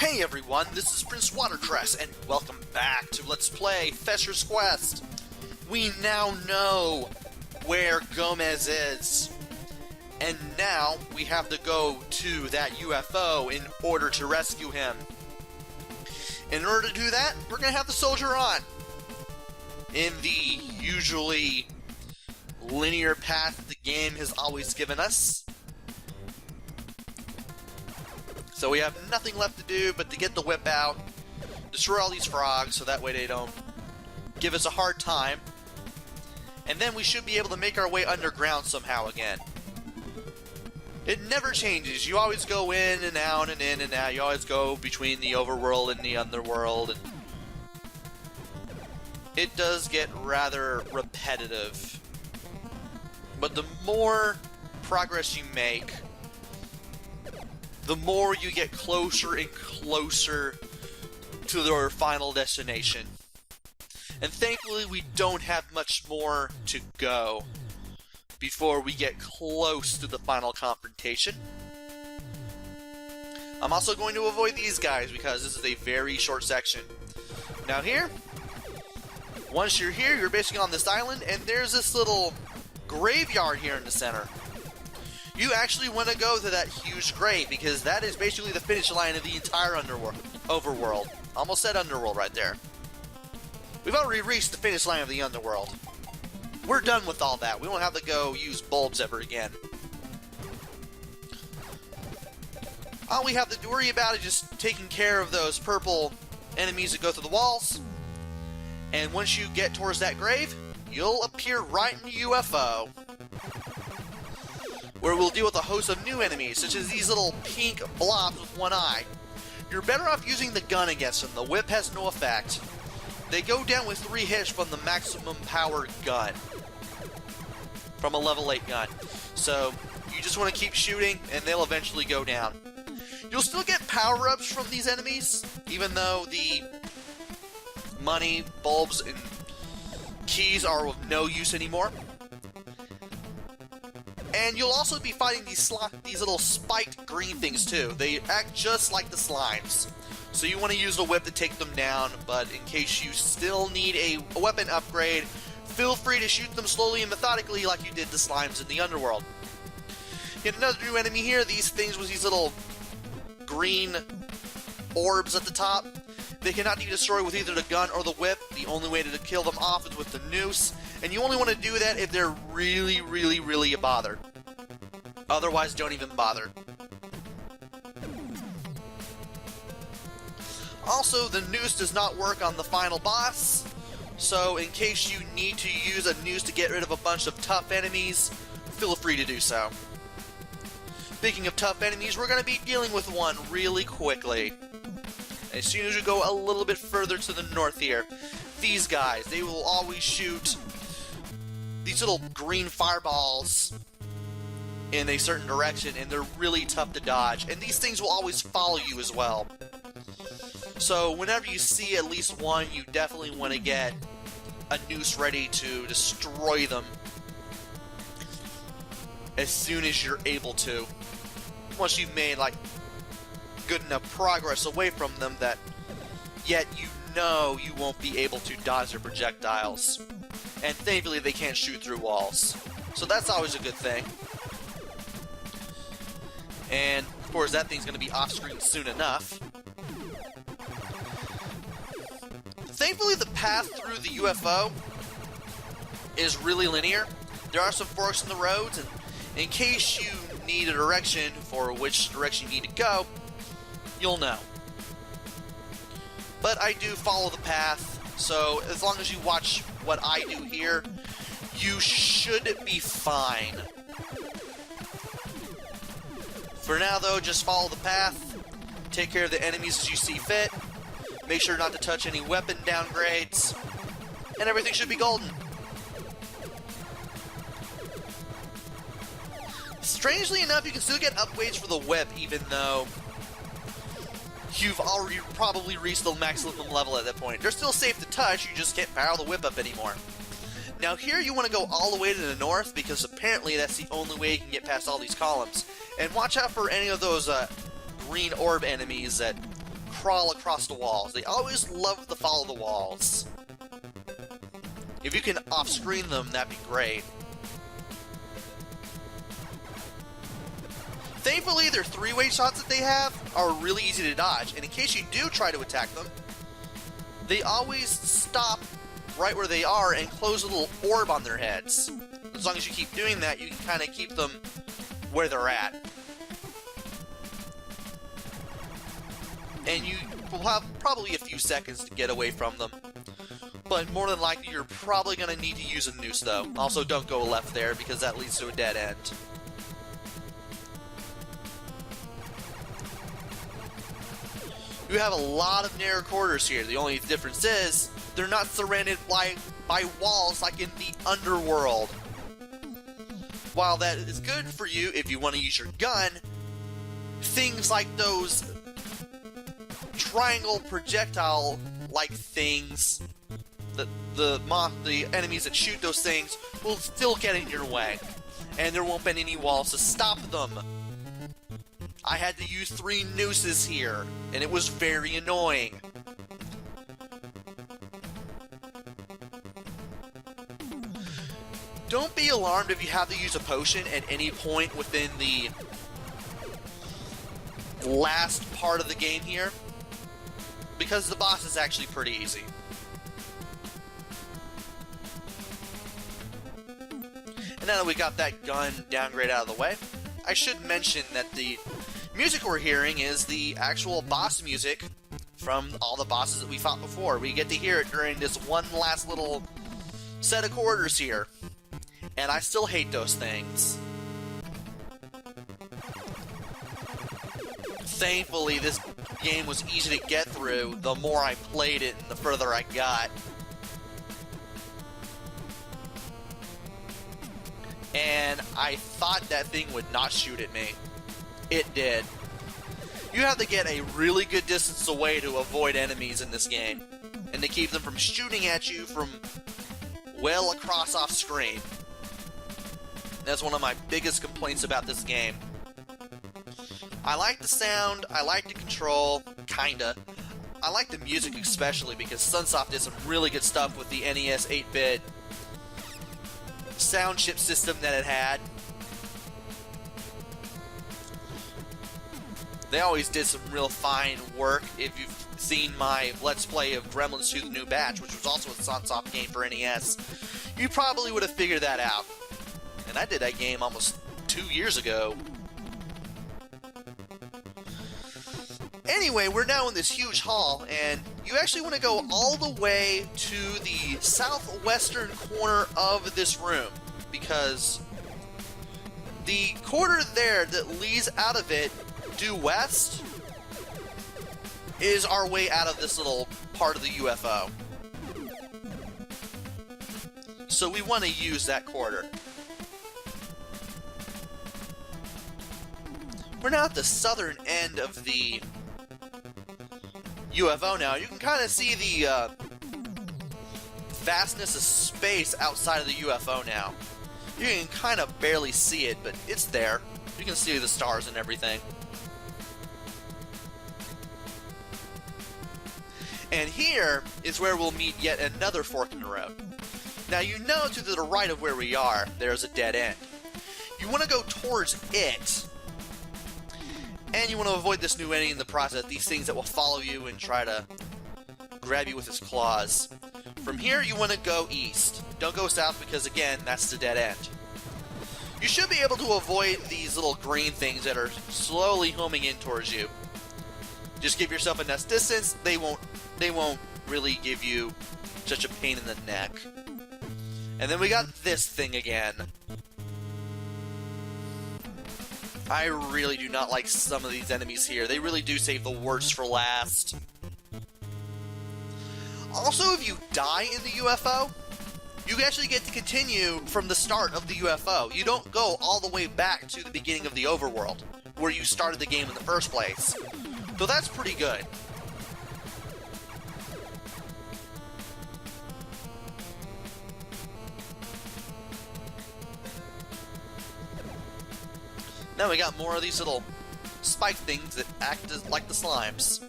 Hey everyone, this is Prince Watercress, and welcome back to Let's Play Fesher's Quest. We now know where Gomez is, and now we have to go to that UFO in order to rescue him. In order to do that, we're going to have the soldier on in the usually linear path the game has always given us. So we have nothing left to do but to get the whip out, destroy all these frogs so that way they don't give us a hard time, and then we should be able to make our way underground somehow again. It never changes. You always go in and out and in and out. You always go between the overworld and the underworld. And it does get rather repetitive. But the more progress you make, the more you get closer and closer to their final destination. And thankfully we don't have much more to go before we get close to the final confrontation. I'm also going to avoid these guys because this is a very short section. Now here, once you're here, you're basically on this island, and there's this little graveyard here in the center. You actually want to go to that huge grave because that is basically the finish line of the entire overworld. Almost said underworld right there. We've already reached the finish line of the underworld. We're done with all that. We won't have to go use bulbs ever again. All we have to worry about is just taking care of those purple enemies that go through the walls. And once you get towards that grave, you'll appear right in the UFO, where we'll deal with a host of new enemies, such as these little pink blobs with one eye. You're better off using the gun against them. The whip has no effect. They go down with 3 hits from the maximum power gun, from a level 8 gun. So you just want to keep shooting and they'll eventually go down. You'll still get power-ups from these enemies, even though the money, bulbs, and keys are of no use anymore. And you'll also be fighting these little spiked green things too. They act just like the slimes. So you want to use a whip to take them down, but in case you still need a weapon upgrade, feel free to shoot them slowly and methodically like you did the slimes in the underworld. Yet another new enemy here, these things with these little green orbs at the top. They cannot be destroyed with either the gun or the whip. The only way to kill them off is with the noose, and you only want to do that if they're really, really, really a bother. Otherwise, don't even bother. Also, the noose does not work on the final boss, so in case you need to use a noose to get rid of a bunch of tough enemies, feel free to do so. Speaking of tough enemies, we're going to be dealing with one really quickly. As soon as you go a little bit further to the north here, these guys, they will always shoot these little green fireballs in a certain direction, and they're really tough to dodge. And these things will always follow you as well. So whenever you see at least one, you definitely want to get a noose ready to destroy them as soon as you're able to. Once you've made like good enough progress away from them that yet you know you won't be able to dodge their projectiles. And thankfully they can't shoot through walls. So that's always a good thing. And of course that thing's going to be off screen soon enough. Thankfully the path through the UFO is really linear. There are some forks in the roads, and in case you need a direction for which direction you need to go, you'll know. But I do follow the path, so as long as you watch what I do here, you should be fine. For now though, just follow the path, take care of the enemies as you see fit, make sure not to touch any weapon downgrades, and everything should be golden. Strangely enough, you can still get upgrades for the whip even though you've already probably reached the maximum level at that point. They're still safe to touch, you just can't power the whip up anymore. Now here you want to go all the way to the north because apparently that's the only way you can get past all these columns. And watch out for any of those green orb enemies that crawl across the walls. They always love to follow the walls. If you can off-screen them, that'd be great. Thankfully, their three-way shots that they have are really easy to dodge, and in case you do try to attack them, they always stop right where they are and close a little orb on their heads. As long as you keep doing that, you can kind of keep them where they're at. And you will have probably a few seconds to get away from them. But more than likely, you're probably going to need to use a noose, though. Also, don't go left there, because that leads to a dead end. You have a lot of narrow corridors here. The only difference is, they're not surrounded by walls like in the underworld. While that is good for you if you want to use your gun, things like those triangle projectile-like things, the enemies that shoot those things will still get in your way, and there won't be any walls to stop them. I had to use 3 nooses here, and it was very annoying. Don't be alarmed if you have to use a potion at any point within the last part of the game here, because the boss is actually pretty easy. And now that we got that gun downgrade out of the way, I should mention that the music we're hearing is the actual boss music from all the bosses that we fought before. We get to hear it during this one last little set of quarters here. And I still hate those things. Thankfully, this game was easy to get through the more I played it and the further I got. And I thought that thing would not shoot at me. It did. You have to get a really good distance away to avoid enemies in this game, and to keep them from shooting at you from well across off screen. That's one of my biggest complaints about this game. I like the sound, I like the control, kinda. I like the music especially because Sunsoft did some really good stuff with the NES 8-bit sound chip system that it had. They always did some real fine work. If you've seen my Let's Play of Gremlins 2 The New Batch, which was also a Sunsoft game for NES, you probably would have figured that out. And I did that game almost 2 years ago. Anyway, we're now in this huge hall, and you actually want to go all the way to the southwestern corner of this room, because the corner there that leads out of it due west is our way out of this little part of the UFO. So we want to use that corridor. We're now at the southern end of the UFO now. You can kind of see the vastness of space outside of the UFO now. You can kind of barely see it, but it's there. You can see the stars and everything. And here is where we'll meet yet another fork in the road. Now you know to the right of where we are, there's a dead end. You want to go towards it. And you want to avoid this new enemy in the process, these things that will follow you and try to grab you with its claws. From here, you want to go east. Don't go south because, again, that's the dead end. You should be able to avoid these little green things that are slowly homing in towards you. Just give yourself enough distance, they won't really give you such a pain in the neck. And then we got this thing again. I really do not like some of these enemies here. They really do save the worst for last. Also, if you die in the UFO, you actually get to continue from the start of the UFO. You don't go all the way back to the beginning of the overworld, where you started the game in the first place. So that's pretty good. Now we got more of these little spike things that act like the slimes.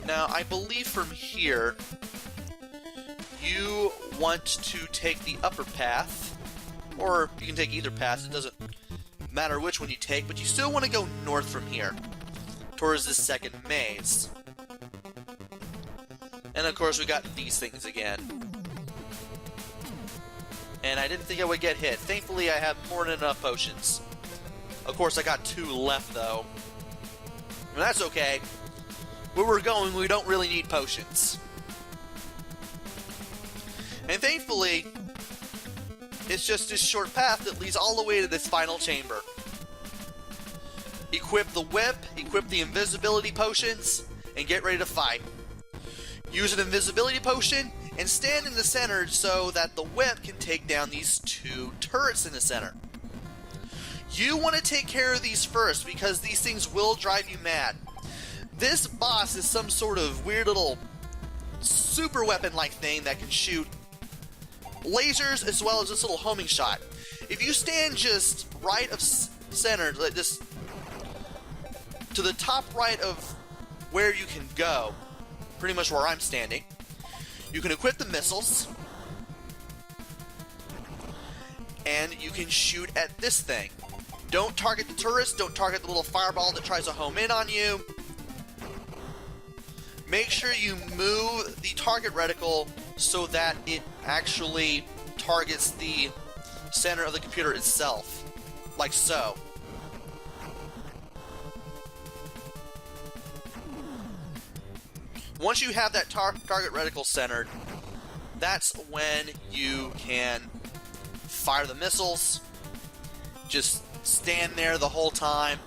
Now, I believe from here, you want to take the upper path, or you can take either path, it doesn't matter which one you take, but you still want to go north from here, towards this second maze. And of course we got these things again. And I didn't think I would get hit. Thankfully I have more than enough potions. Of course I got 2 left though. And that's okay. Where we're going, we don't really need potions. And thankfully, it's just this short path that leads all the way to this final chamber. Equip the whip, equip the invisibility potions, and get ready to fight. Use an invisibility potion, and stand in the center so that the whip can take down these 2 turrets in the center. You want to take care of these first, because these things will drive you mad. This boss is some sort of weird little super weapon-like thing that can shoot lasers as well as this little homing shot. If you stand just right of center, just to the top right of where you can go, pretty much where I'm standing, you can equip the missiles, and you can shoot at this thing. Don't target the turrets, don't target the little fireball that tries to home in on you. Make sure you move the target reticle so that it actually targets the center of the computer itself, like so. Once you have that target reticle centered, that's when you can fire the missiles. Just stand there the whole time,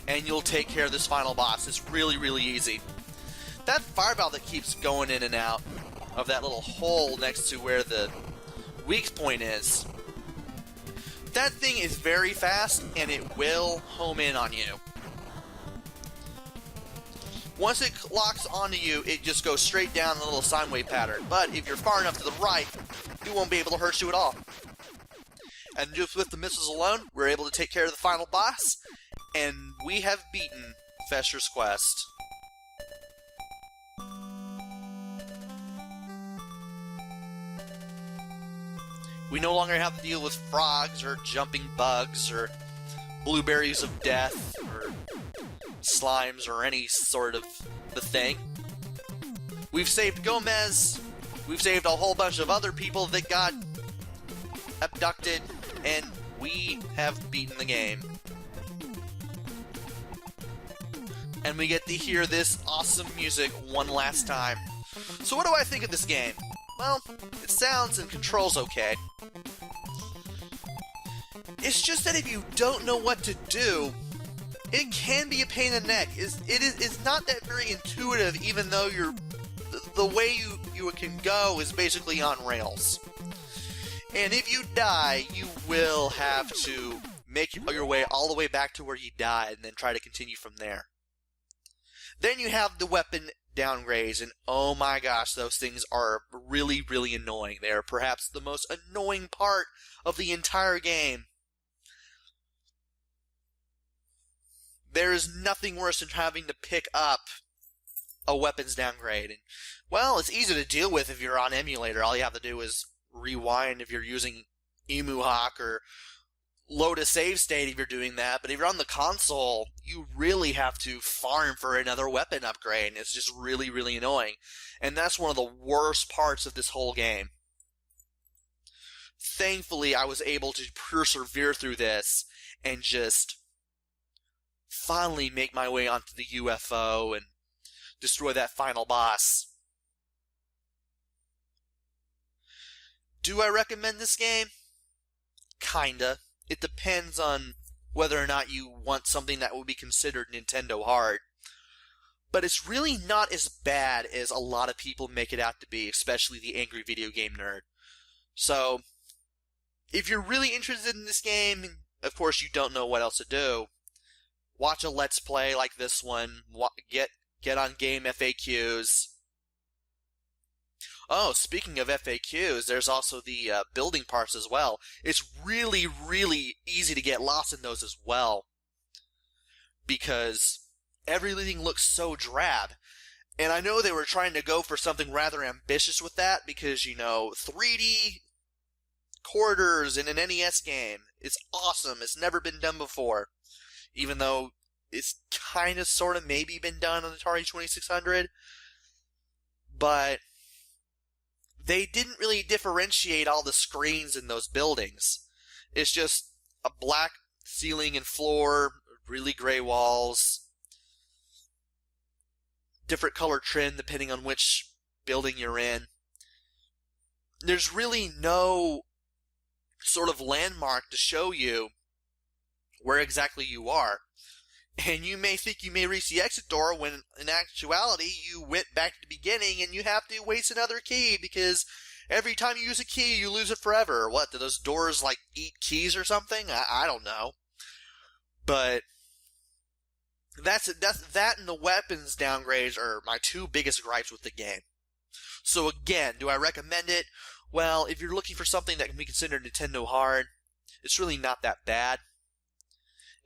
and you'll take care of this final boss. It's really, really easy. That fireball that keeps going in and out of that little hole next to where the weak point is, that thing is very fast, and it will home in on you. Once it locks onto you, it just goes straight down the little sine wave pattern. But if you're far enough to the right, it won't be able to hurt you at all. And just with the missiles alone, we're able to take care of the final boss, and we have beaten Fester's Quest. We no longer have to deal with frogs, or jumping bugs, or blueberries of death, or slimes, or any sort of the thing. We've saved Gomez, we've saved a whole bunch of other people that got abducted, and we have beaten the game. And we get to hear this awesome music one last time. So what do I think of this game? Well, it sounds and controls okay. It's just that if you don't know what to do, it can be a pain in the neck. It's not that very intuitive, even though the way you can go is basically on rails. And if you die, you will have to make your way all the way back to where you died and then try to continue from there. Then you have the weapon downgrades, and oh my gosh, those things are really, really annoying. They are perhaps the most annoying part of the entire game. There is nothing worse than having to pick up a weapons downgrade. And, well, it's easy to deal with if you're on emulator. All you have to do is rewind if you're using EmuHawk, or load a save state if you're doing that. But if you're on the console, you really have to farm for another weapon upgrade, and it's just really, really annoying. And that's one of the worst parts of this whole game. Thankfully, I was able to persevere through this and just finally make my way onto the UFO and destroy that final boss. Do I recommend this game? Kinda. It depends on whether or not you want something that would be considered Nintendo hard. But it's really not as bad as a lot of people make it out to be, especially the angry video game nerd. So, if you're really interested in this game, and of course you don't know what else to do, watch a Let's Play like this one, get on game FAQs. Oh, speaking of FAQs, there's also the building parts as well. It's really, really easy to get lost in those as well. because everything looks so drab. And I know they were trying to go for something rather ambitious with that because, 3D corridors in an NES game is awesome. It's never been done before. Even though it's kind of, sort of, maybe been done on Atari 2600. But they didn't really differentiate all the screens in those buildings. It's just a black ceiling and floor, really gray walls, different color trim depending on which building you're in. There's really no sort of landmark to show you where exactly you are. And you may think you may reach the exit door when in actuality you went back to the beginning and you have to waste another key because every time you use a key you lose it forever. What, do those doors like eat keys or something? I don't know. But that and the weapons downgrades are my two biggest gripes with the game. So again, do I recommend it? Well, if you're looking for something that can be considered Nintendo hard, it's really not that bad.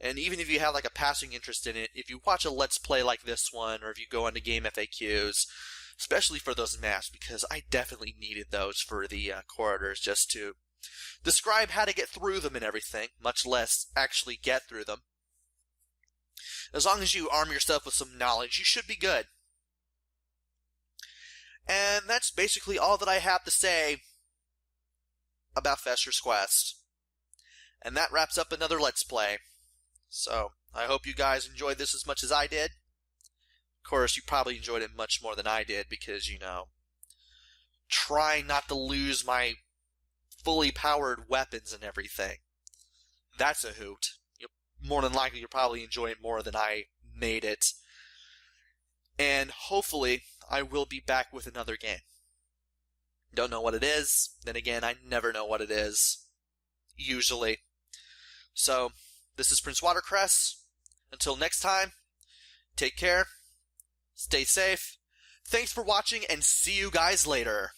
And even if you have like a passing interest in it, if you watch a Let's Play like this one, or if you go onto game FAQs, especially for those maps, because I definitely needed those for the corridors just to describe how to get through them and everything, much less actually get through them. As long as you arm yourself with some knowledge, you should be good. And that's basically all that I have to say about Fester's Quest. And that wraps up another Let's Play. So, I hope you guys enjoyed this as much as I did. Of course, you probably enjoyed it much more than I did because, trying not to lose my fully powered weapons and everything. That's a hoot. More than likely, you'll probably enjoy it more than I made it. And hopefully, I will be back with another game. Don't know what it is. Then again, I never know what it is. Usually. So, this is Prince Watercress. Until next time, take care, stay safe, thanks for watching, and see you guys later.